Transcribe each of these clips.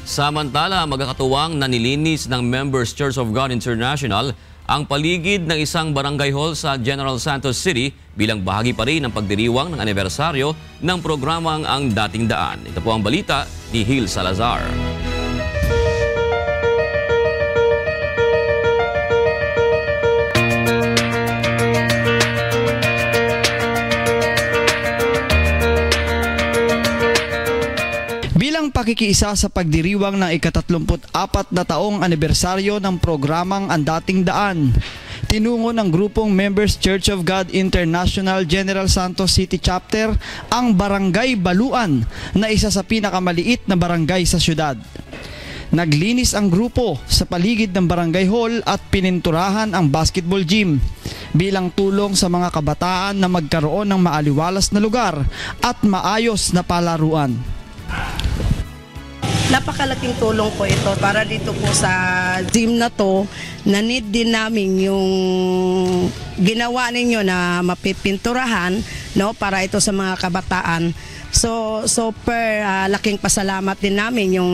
Samantala, magkakatuwang na nilinis ng Members Church of God International ang paligid ng isang barangay hall sa General Santos City bilang bahagi pa rin ng pagdiriwang ng anibersaryo ng programang Ang Dating Daan. Ito po ang balita ni Hil Salazar. Bilang pakikiisa sa pagdiriwang ng ika-34 na taong anibersaryo ng programang Ang Dating Daan, tinungo ng grupong Members Church of God International General Santos City Chapter ang Barangay Baluan na isa sa pinakamaliit na barangay sa syudad. Naglinis ang grupo sa paligid ng barangay hall at pininturahan ang basketball gym bilang tulong sa mga kabataan na magkaroon ng maaliwalas na lugar at maayos na palaruan. Napakalaking tulong po ito para dito po sa gym na to, na need din namin yung ginawa ninyo na mapipinturahan, no, para ito sa mga kabataan. So super laking pasalamat din namin yung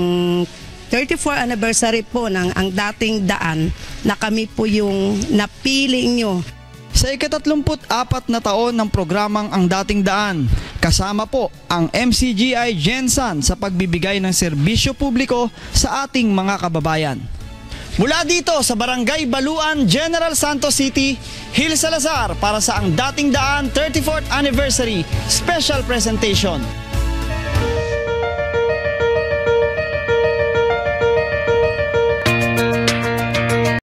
34th anniversary po ng Ang Dating Daan na kami po yung napili nyo. Sa ika-34 na taon ng programang Ang Dating Daan, kasama po ang MCGI Gensan sa pagbibigay ng serbisyo publiko sa ating mga kababayan. Mula dito sa Barangay Baluan, General Santos City, Hil Salazar para sa Ang Dating Daan 34th Anniversary Special Presentation.